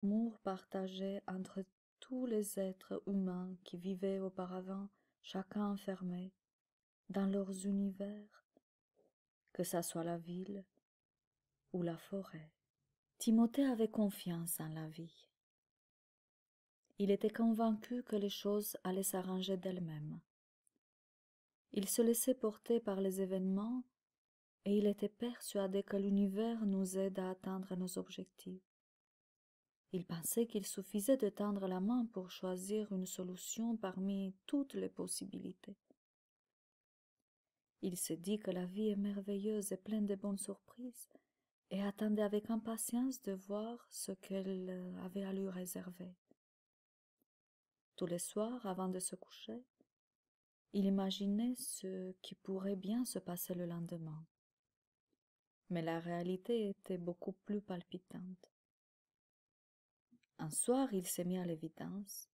L'amour partagé entre tous les êtres humains qui vivaient auparavant, chacun enfermé dans leurs univers, que ça soit la ville ou la forêt. Timothée avait confiance en la vie. Il était convaincu que les choses allaient s'arranger d'elles-mêmes. Il se laissait porter par les événements et il était persuadé que l'univers nous aide à atteindre nos objectifs. Il pensait qu'il suffisait de tendre la main pour choisir une solution parmi toutes les possibilités. Il se dit que la vie est merveilleuse et pleine de bonnes surprises et attendait avec impatience de voir ce qu'elle avait à lui réserver. Tous les soirs, avant de se coucher, il imaginait ce qui pourrait bien se passer le lendemain. Mais la réalité était beaucoup plus palpitante. Un soir, il s'est mis à l'évidence.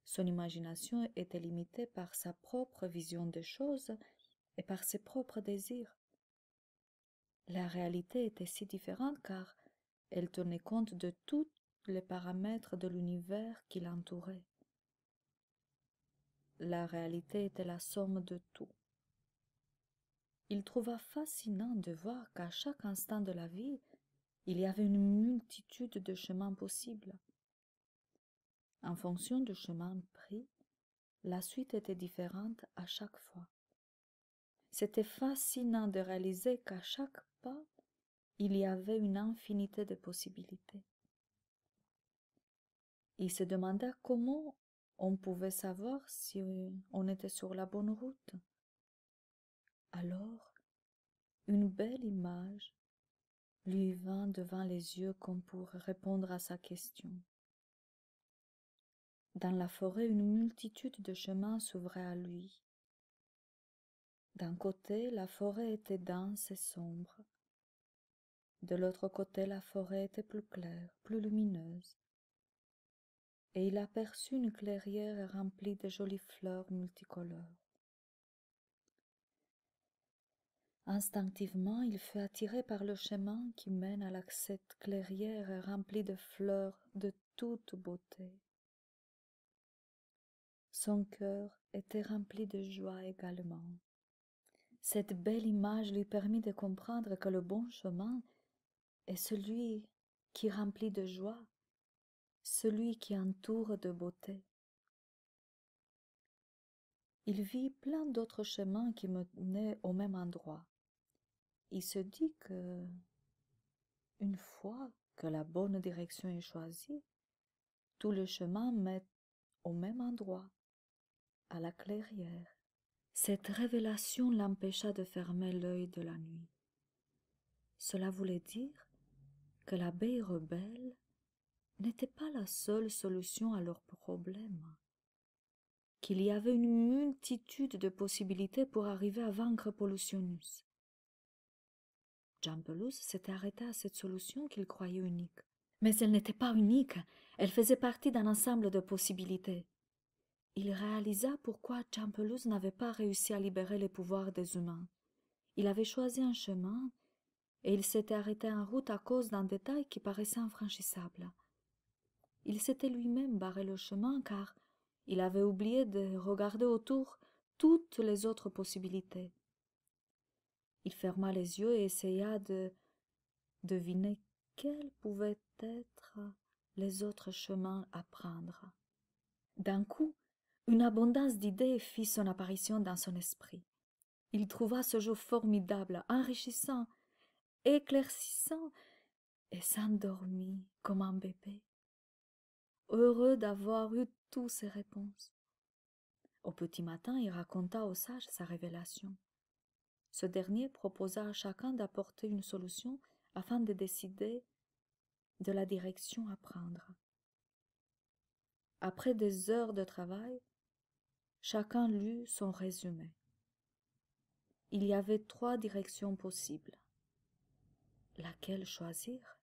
Son imagination était limitée par sa propre vision des choses et par ses propres désirs. La réalité était si différente car elle tenait compte de tous les paramètres de l'univers qui l'entourait. La réalité était la somme de tout. Il trouva fascinant de voir qu'à chaque instant de la vie, il y avait une multitude de chemins possibles. En fonction du chemin pris, la suite était différente à chaque fois. C'était fascinant de réaliser qu'à chaque pas, il y avait une infinité de possibilités. Il se demanda comment on pouvait savoir si on était sur la bonne route. Alors, une belle image lui vint devant les yeux comme pour répondre à sa question. Dans la forêt, une multitude de chemins s'ouvrait à lui. D'un côté, la forêt était dense et sombre. De l'autre côté, la forêt était plus claire, plus lumineuse. Et il aperçut une clairière remplie de jolies fleurs multicolores. Instinctivement, il fut attiré par le chemin qui mène à cette clairière remplie de fleurs de toute beauté. Son cœur était rempli de joie également. Cette belle image lui permit de comprendre que le bon chemin est celui qui remplit de joie, celui qui entoure de beauté. Il vit plein d'autres chemins qui menaient au même endroit. Il se dit que, une fois que la bonne direction est choisie, tous les chemins mènent au même endroit, à la clairière. Cette révélation l'empêcha de fermer l'œil de la nuit. Cela voulait dire que l'abeille rebelle n'était pas la seule solution à leurs problèmes, qu'il y avait une multitude de possibilités pour arriver à vaincre Pollutionus. Giampelus s'était arrêté à cette solution qu'il croyait unique. Mais elle n'était pas unique, elle faisait partie d'un ensemble de possibilités. Il réalisa pourquoi Giampelus n'avait pas réussi à libérer les pouvoirs des humains. Il avait choisi un chemin et il s'était arrêté en route à cause d'un détail qui paraissait infranchissable. Il s'était lui-même barré le chemin car il avait oublié de regarder autour toutes les autres possibilités. Il ferma les yeux et essaya de deviner quels pouvaient être les autres chemins à prendre. D'un coup, une abondance d'idées fit son apparition dans son esprit. Il trouva ce jeu formidable, enrichissant, éclaircissant, et s'endormit comme un bébé, heureux d'avoir eu toutes ses réponses. Au petit matin, il raconta au sage sa révélation. Ce dernier proposa à chacun d'apporter une solution afin de décider de la direction à prendre. Après des heures de travail, chacun lut son résumé. Il y avait 3 directions possibles. Laquelle choisir?